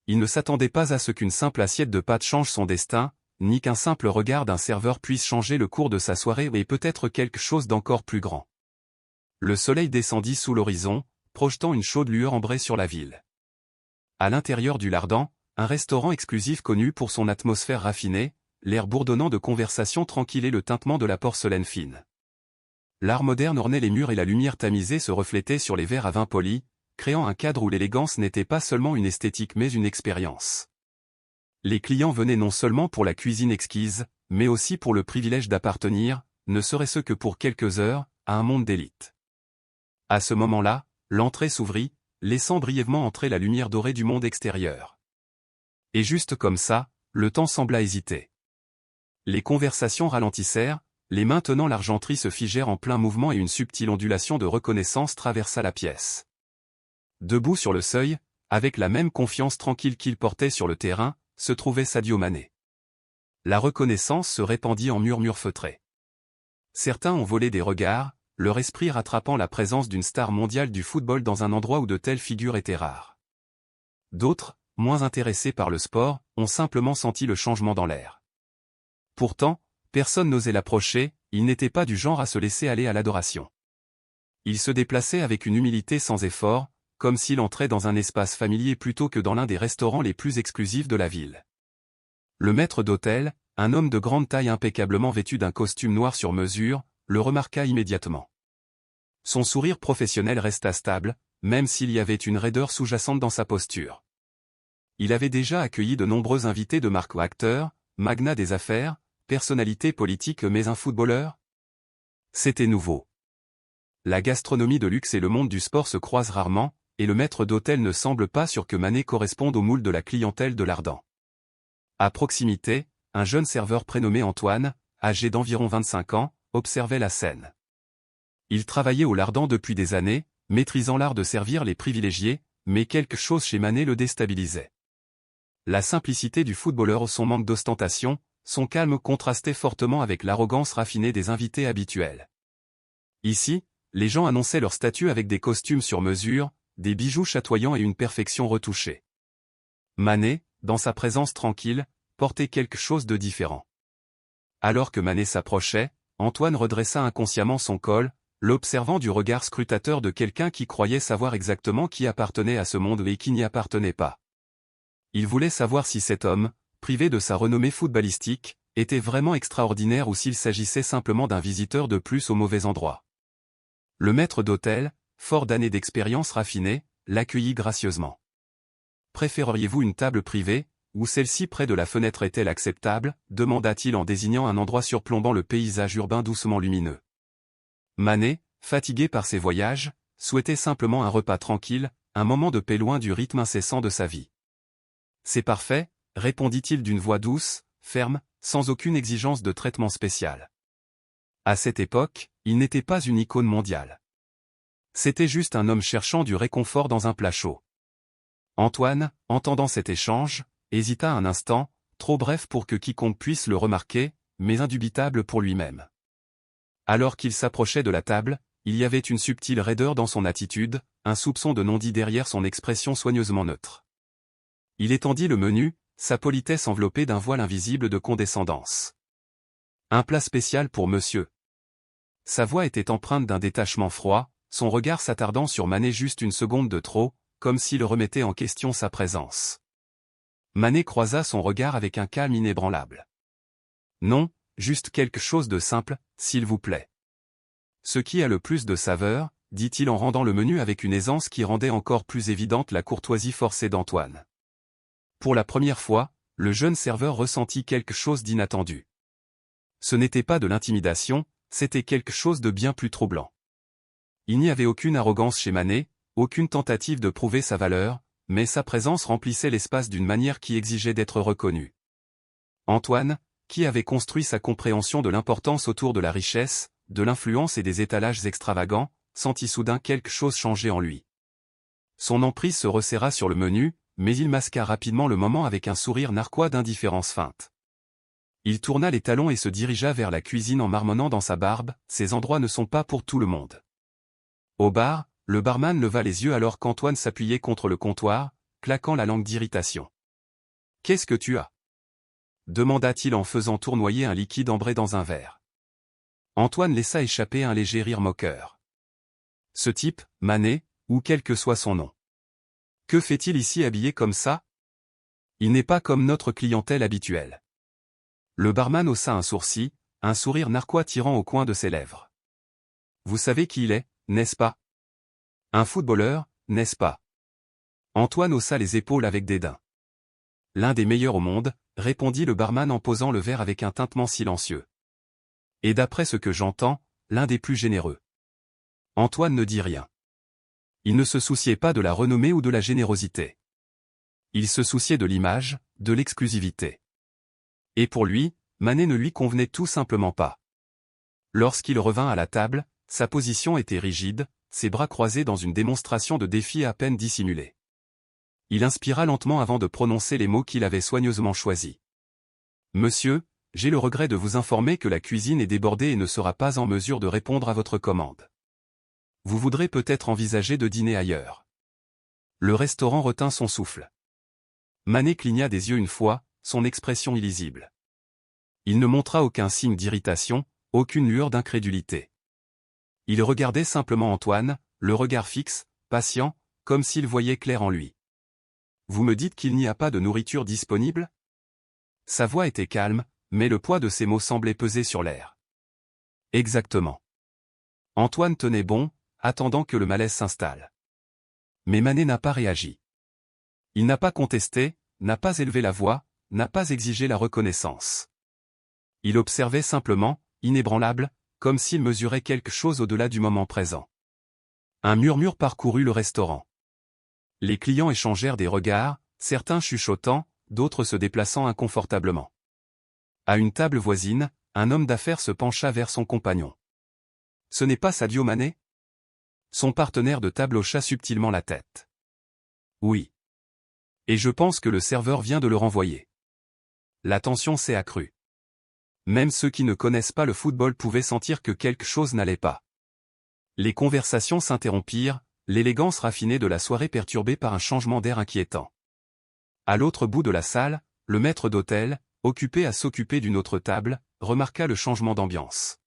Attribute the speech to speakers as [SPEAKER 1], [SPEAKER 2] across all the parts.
[SPEAKER 1] Il ne s'attendait pas à ce qu'une simple assiette de pâtes change son destin, ni qu'un simple regard d'un serveur puisse changer le cours de sa soirée et peut-être quelque chose d'encore plus grand. Le soleil descendit sous l'horizon, projetant une chaude lueur ambrée sur la ville. À l'intérieur du Lardan, un restaurant exclusif connu pour son atmosphère raffinée, l'air bourdonnant de conversation tranquille et le tintement de la porcelaine fine. L'art moderne ornait les murs et la lumière tamisée se reflétait sur les verres à vin poli, créant un cadre où l'élégance n'était pas seulement une esthétique mais une expérience. Les clients venaient non seulement pour la cuisine exquise, mais aussi pour le privilège d'appartenir, ne serait-ce que pour quelques heures, à un monde d'élite. À ce moment-là, l'entrée s'ouvrit, laissant brièvement entrer la lumière dorée du monde extérieur. Et juste comme ça, le temps sembla hésiter. Les conversations ralentissèrent, les mains tenant l'argenterie se figèrent en plein mouvement et une subtile ondulation de reconnaissance traversa la pièce. Debout sur le seuil, avec la même confiance tranquille qu'il portait sur le terrain, se trouvait Sadio Mané. La reconnaissance se répandit en murmures feutrés. Certains ont volé des regards, leur esprit rattrapant la présence d'une star mondiale du football dans un endroit où de telles figures étaient rares. D'autres, moins intéressés par le sport, ont simplement senti le changement dans l'air. Pourtant, personne n'osait l'approcher, il n'était pas du genre à se laisser aller à l'adoration. Il se déplaçait avec une humilité sans effort, comme s'il entrait dans un espace familier plutôt que dans l'un des restaurants les plus exclusifs de la ville. Le maître d'hôtel, un homme de grande taille impeccablement vêtu d'un costume noir sur mesure, le remarqua immédiatement. Son sourire professionnel resta stable, même s'il y avait une raideur sous-jacente dans sa posture. Il avait déjà accueilli de nombreux invités de marque ou acteurs, magnats des affaires, personnalités politiques mais un footballeur? C'était nouveau. La gastronomie de luxe et le monde du sport se croisent rarement, et le maître d'hôtel ne semble pas sûr que Mané corresponde au moule de la clientèle de l'Ardan. À proximité, un jeune serveur prénommé Antoine, âgé d'environ 25 ans, observait la scène. Il travaillait au Lardan depuis des années, maîtrisant l'art de servir les privilégiés, mais quelque chose chez Mané le déstabilisait. La simplicité du footballeur, son manque d'ostentation, son calme contrastait fortement avec l'arrogance raffinée des invités habituels. Ici, les gens annonçaient leur statut avec des costumes sur mesure, des bijoux chatoyants et une perfection retouchée. Mané, dans sa présence tranquille, portait quelque chose de différent. Alors que Mané s'approchait, Antoine redressa inconsciemment son col, l'observant du regard scrutateur de quelqu'un qui croyait savoir exactement qui appartenait à ce monde et qui n'y appartenait pas. Il voulait savoir si cet homme, privé de sa renommée footballistique, était vraiment extraordinaire ou s'il s'agissait simplement d'un visiteur de plus au mauvais endroit. Le maître d'hôtel, fort d'années d'expérience raffinée, l'accueillit gracieusement. « Préféreriez-vous une table privée, ou celle-ci près de la fenêtre est-elle acceptable » demanda-t-il en désignant un endroit surplombant le paysage urbain doucement lumineux. Mané, fatigué par ses voyages, souhaitait simplement un repas tranquille, un moment de paix loin du rythme incessant de sa vie. « C'est parfait » répondit-il d'une voix douce, ferme, sans aucune exigence de traitement spécial. À cette époque, il n'était pas une icône mondiale. C'était juste un homme cherchant du réconfort dans un plat chaud. Antoine, entendant cet échange, hésita un instant, trop bref pour que quiconque puisse le remarquer, mais indubitable pour lui-même. Alors qu'il s'approchait de la table, il y avait une subtile raideur dans son attitude, un soupçon de non-dit derrière son expression soigneusement neutre. Il étendit le menu, sa politesse enveloppée d'un voile invisible de condescendance. « Un plat spécial pour monsieur. » Sa voix était empreinte d'un détachement froid, son regard s'attardant sur Mané juste une seconde de trop, comme s'il remettait en question sa présence. Mané croisa son regard avec un calme inébranlable. « Non, juste quelque chose de simple, s'il vous plaît. » « Ce qui a le plus de saveur, » dit-il en rendant le menu avec une aisance qui rendait encore plus évidente la courtoisie forcée d'Antoine. Pour la première fois, le jeune serveur ressentit quelque chose d'inattendu. Ce n'était pas de l'intimidation, c'était quelque chose de bien plus troublant. Il n'y avait aucune arrogance chez Mané, aucune tentative de prouver sa valeur, mais sa présence remplissait l'espace d'une manière qui exigeait d'être reconnue. Antoine, qui avait construit sa compréhension de l'importance autour de la richesse, de l'influence et des étalages extravagants, sentit soudain quelque chose changer en lui. Son emprise se resserra sur le menu, mais il masqua rapidement le moment avec un sourire narquois d'indifférence feinte. Il tourna les talons et se dirigea vers la cuisine en marmonnant dans sa barbe, « Ces endroits ne sont pas pour tout le monde. » Au bar, le barman leva les yeux alors qu'Antoine s'appuyait contre le comptoir, claquant la langue d'irritation. Qu'est-ce que tu as? Demanda-t-il en faisant tournoyer un liquide ambré dans un verre. Antoine laissa échapper un léger rire moqueur. Ce type, Manet, ou quel que soit son nom. Que fait-il ici habillé comme ça? Il n'est pas comme notre clientèle habituelle. Le barman haussa un sourcil, un sourire narquois tirant au coin de ses lèvres. Vous savez qui il est, n'est-ce pas? Un footballeur, n'est-ce pas? Antoine haussa les épaules avec dédain. L'un des meilleurs au monde, répondit le barman en posant le verre avec un tintement silencieux. Et d'après ce que j'entends, l'un des plus généreux. Antoine ne dit rien. Il ne se souciait pas de la renommée ou de la générosité. Il se souciait de l'image, de l'exclusivité. Et pour lui, Manet ne lui convenait tout simplement pas. Lorsqu'il revint à la table, sa position était rigide, ses bras croisés dans une démonstration de défi à peine dissimulée. Il inspira lentement avant de prononcer les mots qu'il avait soigneusement choisis. « Monsieur, j'ai le regret de vous informer que la cuisine est débordée et ne sera pas en mesure de répondre à votre commande. Vous voudrez peut-être envisager de dîner ailleurs. » Le restaurant retint son souffle. Manet cligna des yeux une fois, son expression illisible. Il ne montra aucun signe d'irritation, aucune lueur d'incrédulité. Il regardait simplement Antoine, le regard fixe, patient, comme s'il voyait clair en lui. « Vous me dites qu'il n'y a pas de nourriture disponible ?» Sa voix était calme, mais le poids de ses mots semblait peser sur l'air. « Exactement. » Antoine tenait bon, attendant que le malaise s'installe. Mais Manet n'a pas réagi. Il n'a pas contesté, n'a pas élevé la voix, n'a pas exigé la reconnaissance. Il observait simplement, inébranlable, comme s'il mesurait quelque chose au-delà du moment présent. Un murmure parcourut le restaurant. Les clients échangèrent des regards, certains chuchotant, d'autres se déplaçant inconfortablement. À une table voisine, un homme d'affaires se pencha vers son compagnon. « Ce n'est pas Sadio Mané ?» Son partenaire de table hocha subtilement la tête. « Oui. Et je pense que le serveur vient de le renvoyer. » La tension s'est accrue. Même ceux qui ne connaissent pas le football pouvaient sentir que quelque chose n'allait pas. Les conversations s'interrompirent, l'élégance raffinée de la soirée perturbée par un changement d'air inquiétant. À l'autre bout de la salle, le maître d'hôtel, occupé à s'occuper d'une autre table, remarqua le changement d'ambiance.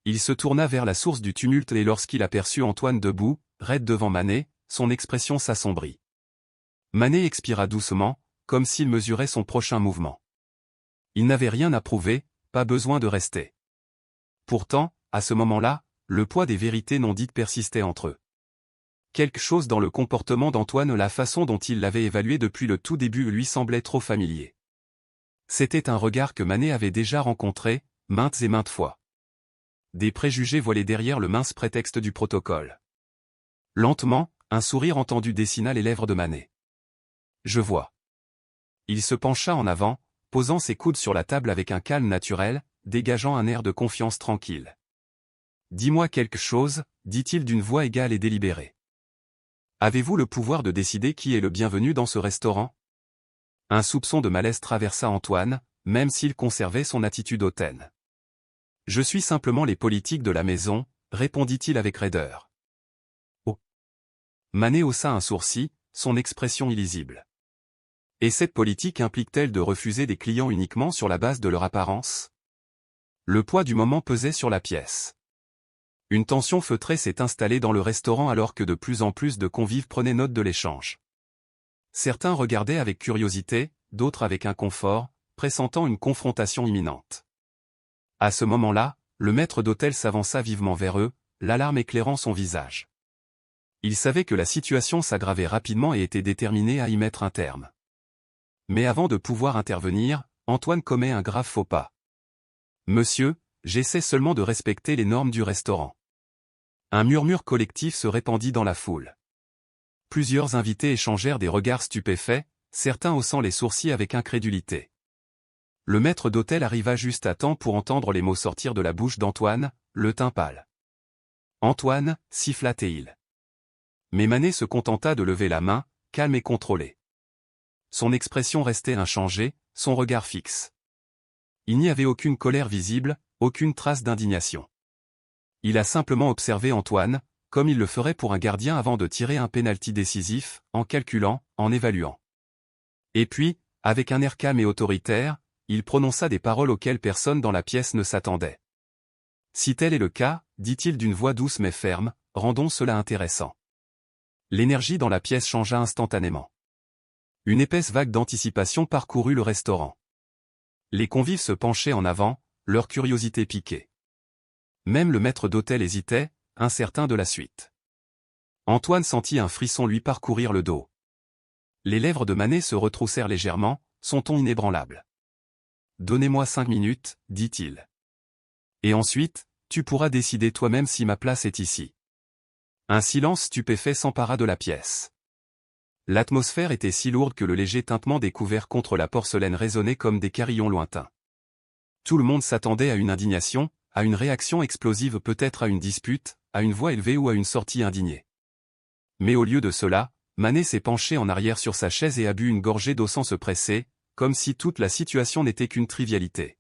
[SPEAKER 1] Il se tourna vers la source du tumulte et lorsqu'il aperçut Antoine debout, raide devant Manet, son expression s'assombrit. Manet expira doucement, comme s'il mesurait son prochain mouvement. Il n'avait rien à prouver, pas besoin de rester. Pourtant, à ce moment-là, le poids des vérités non dites persistait entre eux. Quelque chose dans le comportement d'Antoine, la façon dont il l'avait évalué depuis le tout début lui semblait trop familier. C'était un regard que Manet avait déjà rencontré, maintes et maintes fois. Des préjugés voilés derrière le mince prétexte du protocole. Lentement, un sourire entendu dessina les lèvres de Manet. « Je vois. » Il se pencha en avant, posant ses coudes sur la table avec un calme naturel, dégageant un air de confiance tranquille. « Dis-moi quelque chose, dit-il d'une voix égale et délibérée. Avez-vous le pouvoir de décider qui est le bienvenu dans ce restaurant? » Un soupçon de malaise traversa Antoine, même s'il conservait son attitude hautaine. « Je suis simplement les politiques de la maison, » répondit-il avec raideur. « Oh !» Manet haussa un sourcil, son expression illisible. « Et cette politique implique-t-elle de refuser des clients uniquement sur la base de leur apparence? » Le poids du moment pesait sur la pièce. Une tension feutrée s'est installée dans le restaurant alors que de plus en plus de convives prenaient note de l'échange. Certains regardaient avec curiosité, d'autres avec inconfort, pressentant une confrontation imminente. À ce moment-là, le maître d'hôtel s'avança vivement vers eux, l'alarme éclairant son visage. Il savait que la situation s'aggravait rapidement et était déterminé à y mettre un terme. Mais avant de pouvoir intervenir, Antoine commet un grave faux pas. « Monsieur, j'essaie seulement de respecter les normes du restaurant. » Un murmure collectif se répandit dans la foule. Plusieurs invités échangèrent des regards stupéfaits, certains haussant les sourcils avec incrédulité. Le maître d'hôtel arriva juste à temps pour entendre les mots sortir de la bouche d'Antoine, le teint pâle. « Antoine » siffla-t-il. Mais Manet se contenta de lever la main, calme et contrôlé. Son expression restait inchangée, son regard fixe. Il n'y avait aucune colère visible, aucune trace d'indignation. Il a simplement observé Antoine, comme il le ferait pour un gardien avant de tirer un pénalty décisif, en calculant, en évaluant. Et puis, Avec un air calme et autoritaire, il prononça des paroles auxquelles personne dans la pièce ne s'attendait. Si tel est le cas, dit-il d'une voix douce mais ferme, rendons cela intéressant. L'énergie dans la pièce changea instantanément. Une épaisse vague d'anticipation parcourut le restaurant. Les convives se penchaient en avant, leur curiosité piquée. Même le maître d'hôtel hésitait, incertain de la suite. Antoine sentit un frisson lui parcourir le dos. Les lèvres de Manet se retroussèrent légèrement, son ton inébranlable. « Donnez-moi 5 minutes, dit-il. Et ensuite, tu pourras décider toi-même si ma place est ici. » Un silence stupéfait s'empara de la pièce. L'atmosphère était si lourde que le léger tintement des couverts contre la porcelaine résonnait comme des carillons lointains. Tout le monde s'attendait à une indignation, à une réaction explosive, peut-être à une dispute, à une voix élevée ou à une sortie indignée. Mais au lieu de cela, Manet s'est penché en arrière sur sa chaise et a bu une gorgée d'eau sans se presser, comme si toute la situation n'était qu'une trivialité.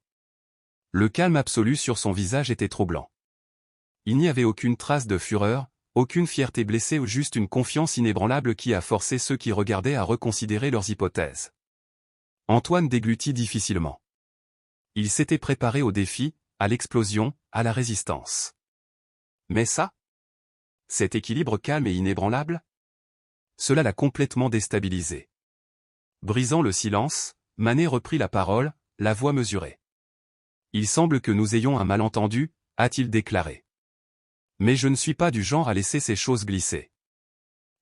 [SPEAKER 1] Le calme absolu sur son visage était troublant. Il n'y avait aucune trace de fureur, aucune fierté blessée ou juste une confiance inébranlable qui a forcé ceux qui regardaient à reconsidérer leurs hypothèses. Antoine déglutit difficilement. Il s'était préparé au défi, à l'explosion, à la résistance. Mais ça? Cet équilibre calme et inébranlable? Cela l'a complètement déstabilisé. Brisant le silence, Manet reprit la parole, la voix mesurée. « Il semble que nous ayons un malentendu, a-t-il déclaré. Mais je ne suis pas du genre à laisser ces choses glisser. »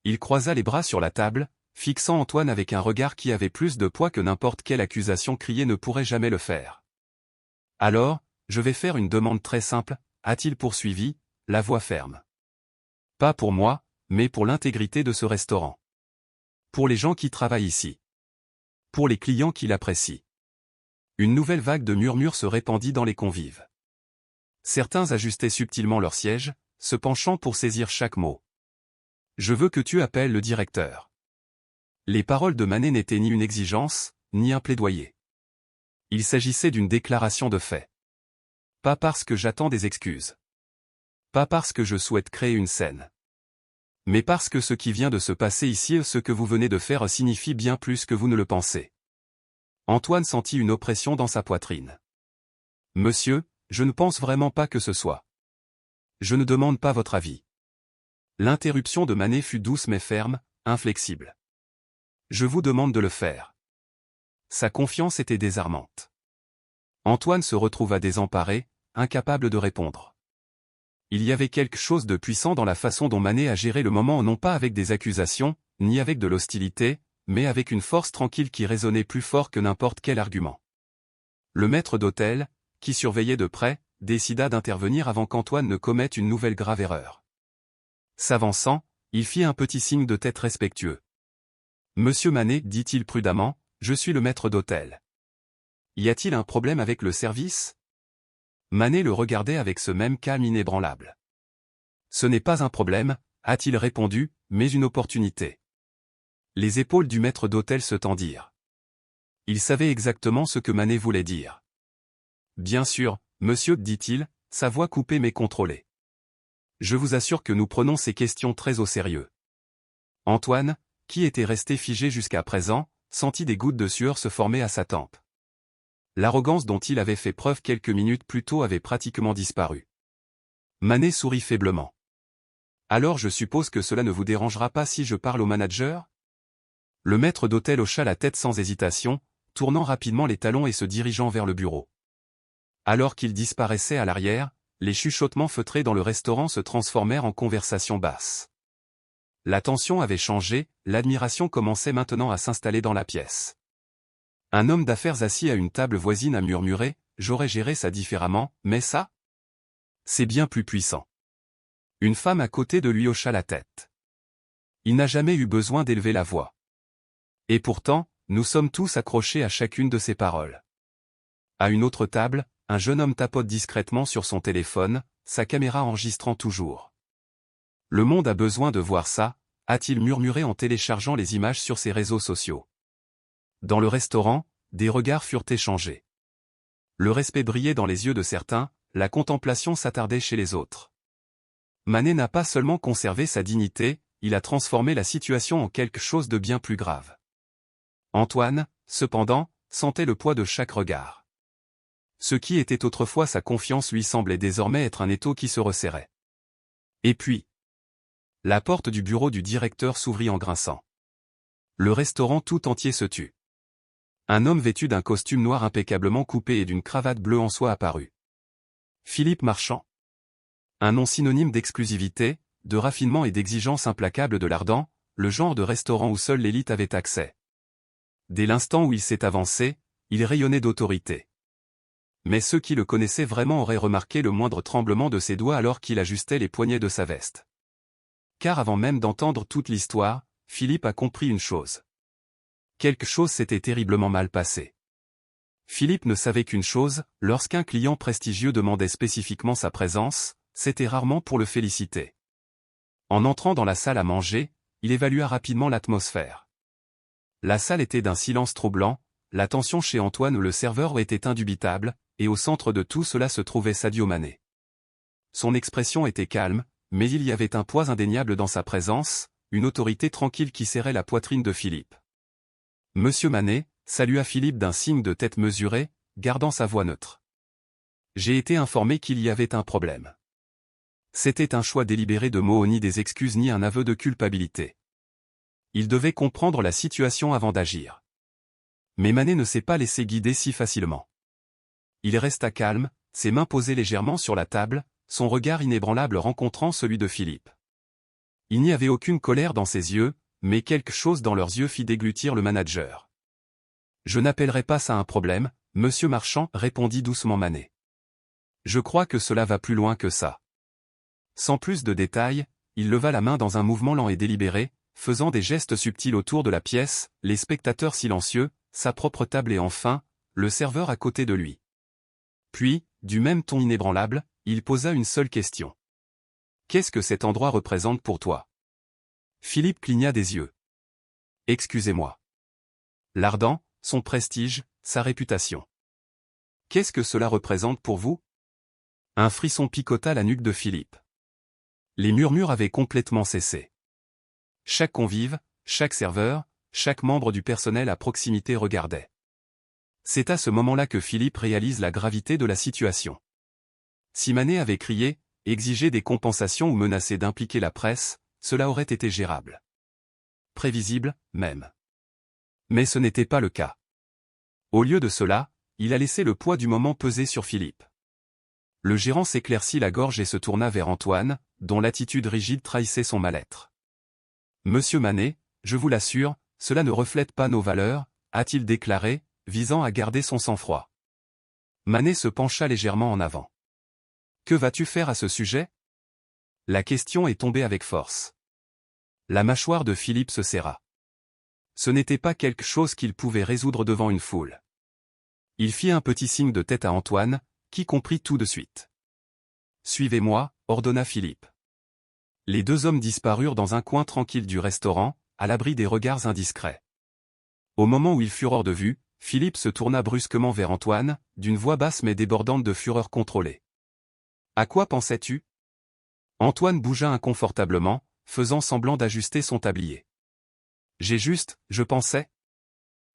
[SPEAKER 1] Il croisa les bras sur la table, fixant Antoine avec un regard qui avait plus de poids que n'importe quelle accusation criée ne pourrait jamais le faire. « Alors, je vais faire une demande très simple, a-t-il poursuivi, la voix ferme. Pas pour moi, mais pour l'intégrité de ce restaurant. Pour les gens qui travaillent ici. Pour les clients qui l'apprécient. » Une nouvelle vague de murmures se répandit dans les convives. Certains ajustaient subtilement leur siège, se penchant pour saisir chaque mot. « Je veux que tu appelles le directeur. » Les paroles de Manet n'étaient ni une exigence, ni un plaidoyer. Il s'agissait d'une déclaration de fait. Pas parce que j'attends des excuses. Pas parce que je souhaite créer une scène. Mais parce que ce qui vient de se passer ici et ce que vous venez de faire signifie bien plus que vous ne le pensez. Antoine sentit une oppression dans sa poitrine. « Monsieur, je ne pense vraiment pas que ce soit. Je ne demande pas votre avis. » L'interruption de Manet fut douce mais ferme, inflexible. « Je vous demande de le faire. » Sa confiance était désarmante. Antoine se retrouva désemparé, incapable de répondre. Il y avait quelque chose de puissant dans la façon dont Manet a géré le moment, non pas avec des accusations, ni avec de l'hostilité, mais avec une force tranquille qui résonnait plus fort que n'importe quel argument. Le maître d'hôtel, qui surveillait de près, décida d'intervenir avant qu'Antoine ne commette une nouvelle grave erreur. S'avançant, il fit un petit signe de tête respectueux. « Monsieur Manet, dit-il prudemment, je suis le maître d'hôtel. Y a-t-il un problème avec le service ?» Manet le regardait avec ce même calme inébranlable. « Ce n'est pas un problème, a-t-il répondu, mais une opportunité. » Les épaules du maître d'hôtel se tendirent. Il savait exactement ce que Manet voulait dire. « Bien sûr, monsieur, dit-il, sa voix coupée mais contrôlée. Je vous assure que nous prenons ces questions très au sérieux. » Antoine, qui était resté figé jusqu'à présent, sentit des gouttes de sueur se former à sa tempe. L'arrogance dont il avait fait preuve quelques minutes plus tôt avait pratiquement disparu. Manet sourit faiblement. « Alors je suppose que cela ne vous dérangera pas si je parle au manager ?» Le maître d'hôtel hocha la tête sans hésitation, tournant rapidement les talons et se dirigeant vers le bureau. Alors qu'il disparaissait à l'arrière, les chuchotements feutrés dans le restaurant se transformèrent en conversations basses. La tension avait changé, l'admiration commençait maintenant à s'installer dans la pièce. Un homme d'affaires assis à une table voisine a murmuré « J'aurais géré ça différemment, mais ça ? C'est bien plus puissant. » Une femme à côté de lui hocha la tête. Il n'a jamais eu besoin d'élever la voix. Et pourtant, nous sommes tous accrochés à chacune de ces paroles. À une autre table, un jeune homme tapote discrètement sur son téléphone, sa caméra enregistrant toujours. « Le monde a besoin de voir ça », a-t-il murmuré en téléchargeant les images sur ses réseaux sociaux. Dans le restaurant, des regards furent échangés. Le respect brillait dans les yeux de certains, la contemplation s'attardait chez les autres. Manet n'a pas seulement conservé sa dignité, il a transformé la situation en quelque chose de bien plus grave. Antoine, cependant, sentait le poids de chaque regard. Ce qui était autrefois sa confiance lui semblait désormais être un étau qui se resserrait. Et puis, la porte du bureau du directeur s'ouvrit en grinçant. Le restaurant tout entier se tut. Un homme vêtu d'un costume noir impeccablement coupé et d'une cravate bleue en soie apparut. Philippe Marchand. Un nom synonyme d'exclusivité, de raffinement et d'exigence implacable de l'Ardent, le genre de restaurant où seule l'élite avait accès. Dès l'instant où il s'est avancé, il rayonnait d'autorité. Mais ceux qui le connaissaient vraiment auraient remarqué le moindre tremblement de ses doigts alors qu'il ajustait les poignets de sa veste. Car avant même d'entendre toute l'histoire, Philippe a compris une chose. Quelque chose s'était terriblement mal passé. Philippe ne savait qu'une chose, lorsqu'un client prestigieux demandait spécifiquement sa présence, c'était rarement pour le féliciter. En entrant dans la salle à manger, il évalua rapidement l'atmosphère. La salle était d'un silence troublant, la tension chez Antoine le serveur était indubitable, et au centre de tout cela se trouvait Sadio Mané. Son expression était calme, mais il y avait un poids indéniable dans sa présence, une autorité tranquille qui serrait la poitrine de Philippe. Monsieur Mané, salua Philippe d'un signe de tête mesuré, gardant sa voix neutre. J'ai été informé qu'il y avait un problème. C'était un choix délibéré de mots ni des excuses ni un aveu de culpabilité. Il devait comprendre la situation avant d'agir. Mais Mané ne s'est pas laissé guider si facilement. Il resta calme, ses mains posées légèrement sur la table, son regard inébranlable rencontrant celui de Philippe. Il n'y avait aucune colère dans ses yeux, mais quelque chose dans leurs yeux fit déglutir le manager. Je n'appellerai pas ça un problème, monsieur Marchand, répondit doucement Mané. Je crois que cela va plus loin que ça. Sans plus de détails, il leva la main dans un mouvement lent et délibéré, faisant des gestes subtils autour de la pièce, les spectateurs silencieux, sa propre table et enfin, le serveur à côté de lui. Puis, du même ton inébranlable, il posa une seule question. Qu'est-ce que cet endroit représente pour toi? Philippe cligna des yeux. Excusez-moi. L'Ardent, son prestige, sa réputation. Qu'est-ce que cela représente pour vous? Un frisson picota la nuque de Philippe. Les murmures avaient complètement cessé. Chaque convive, chaque serveur, chaque membre du personnel à proximité regardait. C'est à ce moment-là que Philippe réalise la gravité de la situation. Si Mané avait crié, exigé des compensations ou menacé d'impliquer la presse, cela aurait été gérable. Prévisible, même. Mais ce n'était pas le cas. Au lieu de cela, il a laissé le poids du moment peser sur Philippe. Le gérant s'éclaircit la gorge et se tourna vers Antoine, dont l'attitude rigide trahissait son mal-être. Monsieur Mané, je vous l'assure, cela ne reflète pas nos valeurs, a-t-il déclaré, visant à garder son sang-froid. Mané se pencha légèrement en avant. Que vas-tu faire à ce sujet? La question est tombée avec force. La mâchoire de Philippe se serra. Ce n'était pas quelque chose qu'il pouvait résoudre devant une foule. Il fit un petit signe de tête à Antoine, qui comprit tout de suite. Suivez-moi, ordonna Philippe. Les deux hommes disparurent dans un coin tranquille du restaurant, à l'abri des regards indiscrets. Au moment où ils furent hors de vue, Philippe se tourna brusquement vers Antoine, d'une voix basse mais débordante de fureur contrôlée. À quoi pensais-tu? Antoine bougea inconfortablement, faisant semblant d'ajuster son tablier. Je pensais.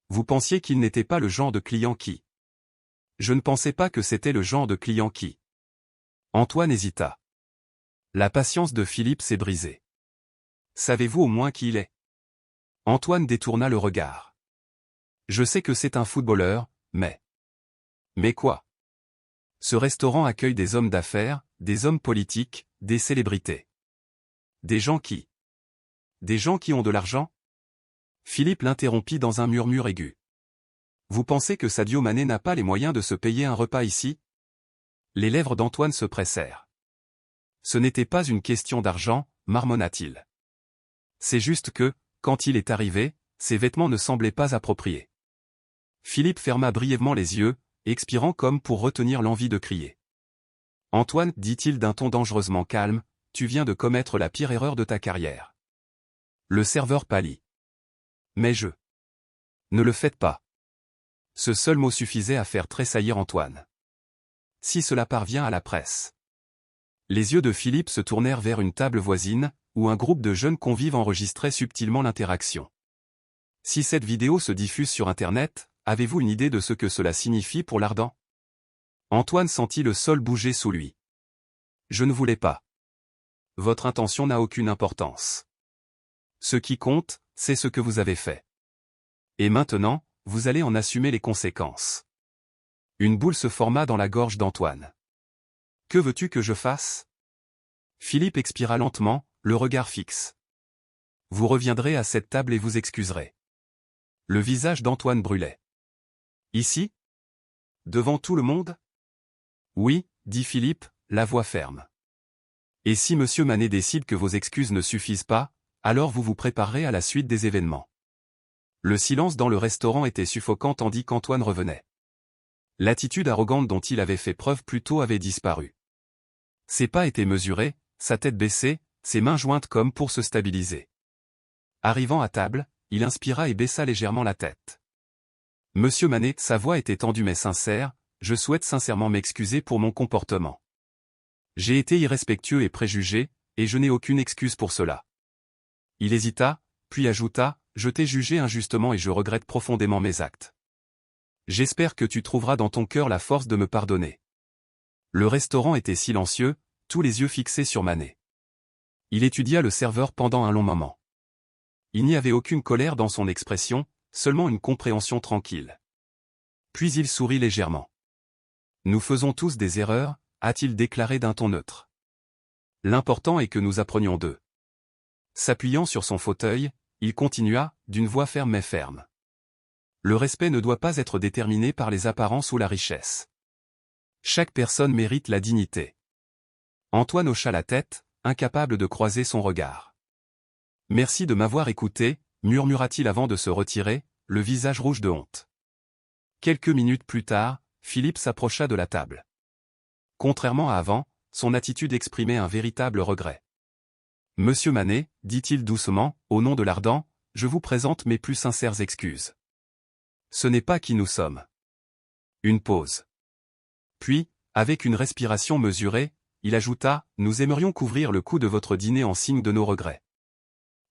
[SPEAKER 1] Vous pensiez qu'il n'était pas le genre de client qui. Je ne pensais pas que c'était le genre de client qui. Antoine hésita. La patience de Philippe s'est brisée. Savez-vous au moins qui il est? Antoine détourna le regard. Je sais que c'est un footballeur, mais... Mais quoi? Ce restaurant accueille des hommes d'affaires, des hommes politiques, des célébrités. Des gens qui... Des gens qui ont de l'argent? Philippe l'interrompit dans un murmure aigu. Vous pensez que Sadio Mané n'a pas les moyens de se payer un repas ici? Les lèvres d'Antoine se pressèrent. Ce n'était pas une question d'argent, marmonna-t-il. C'est juste que, quand il est arrivé, ses vêtements ne semblaient pas appropriés. Philippe ferma brièvement les yeux, expirant comme pour retenir l'envie de crier. Antoine, dit-il d'un ton dangereusement calme, tu viens de commettre la pire erreur de ta carrière. Le serveur pâlit. Mais je... Ne le faites pas. Ce seul mot suffisait à faire tressaillir Antoine. Si cela parvient à la presse. Les yeux de Philippe se tournèrent vers une table voisine, où un groupe de jeunes convives enregistrait subtilement l'interaction. Si cette vidéo se diffuse sur Internet, avez-vous une idée de ce que cela signifie pour l'Ardent? Antoine sentit le sol bouger sous lui. Je ne voulais pas. Votre intention n'a aucune importance. Ce qui compte, c'est ce que vous avez fait. Et maintenant, vous allez en assumer les conséquences. Une boule se forma dans la gorge d'Antoine. Que veux-tu que je fasse? Philippe expira lentement, le regard fixe. Vous reviendrez à cette table et vous excuserez. Le visage d'Antoine brûlait. Ici? Devant tout le monde? Oui, dit Philippe, la voix ferme. Et si monsieur Manet décide que vos excuses ne suffisent pas, alors vous vous préparerez à la suite des événements. Le silence dans le restaurant était suffocant tandis qu'Antoine revenait. L'attitude arrogante dont il avait fait preuve plus tôt avait disparu. Ses pas étaient mesurés, sa tête baissée, ses mains jointes comme pour se stabiliser. Arrivant à table, il inspira et baissa légèrement la tête. Monsieur Manet, sa voix était tendue mais sincère, je souhaite sincèrement m'excuser pour mon comportement. J'ai été irrespectueux et préjugé, et je n'ai aucune excuse pour cela. Il hésita, puis ajouta, je t'ai jugé injustement et je regrette profondément mes actes. J'espère que tu trouveras dans ton cœur la force de me pardonner. Le restaurant était silencieux, tous les yeux fixés sur Manet. Il étudia le serveur pendant un long moment. Il n'y avait aucune colère dans son expression, seulement une compréhension tranquille. Puis il sourit légèrement. Nous faisons tous des erreurs, a-t-il déclaré d'un ton neutre. L'important est que nous apprenions d'eux. S'appuyant sur son fauteuil, il continua, d'une voix ferme mais ferme. Le respect ne doit pas être déterminé par les apparences ou la richesse. Chaque personne mérite la dignité. Antoine hocha la tête, incapable de croiser son regard. Merci de m'avoir écouté, murmura-t-il avant de se retirer, le visage rouge de honte. Quelques minutes plus tard, Philippe s'approcha de la table. Contrairement à avant, son attitude exprimait un véritable regret. Monsieur Manet, dit-il doucement, au nom de l'Ardent, je vous présente mes plus sincères excuses. Ce n'est pas qui nous sommes. Une pause. Puis, avec une respiration mesurée, il ajouta, nous aimerions couvrir le coût de votre dîner en signe de nos regrets.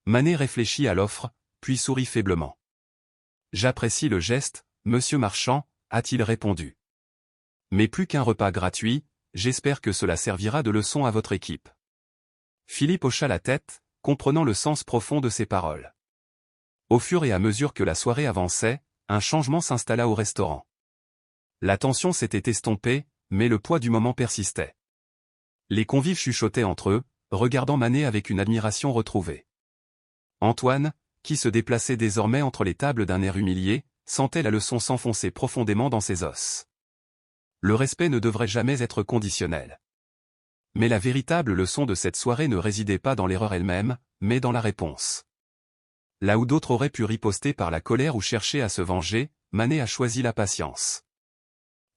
[SPEAKER 1] Manet réfléchit à l'offre, puis sourit faiblement. J'apprécie le geste, monsieur Marchand, a-t-il répondu. Mais plus qu'un repas gratuit, j'espère que cela servira de leçon à votre équipe. Philippe hocha la tête, comprenant le sens profond de ses paroles. Au fur et à mesure que la soirée avançait, un changement s'installa au restaurant. La tension s'était estompée, mais le poids du moment persistait. Les convives chuchotaient entre eux, regardant Manet avec une admiration retrouvée. Antoine, qui se déplaçait désormais entre les tables d'un air humilié, sentait la leçon s'enfoncer profondément dans ses os. Le respect ne devrait jamais être conditionnel. Mais la véritable leçon de cette soirée ne résidait pas dans l'erreur elle-même, mais dans la réponse. Là où d'autres auraient pu riposter par la colère ou chercher à se venger, Manet a choisi la patience.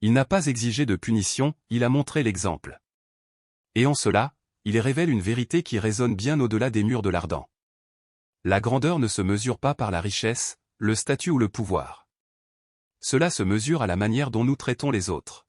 [SPEAKER 1] Il n'a pas exigé de punition, il a montré l'exemple. Et en cela, il révèle une vérité qui résonne bien au-delà des murs de l'Ardent. La grandeur ne se mesure pas par la richesse, le statut ou le pouvoir. Cela se mesure à la manière dont nous traitons les autres.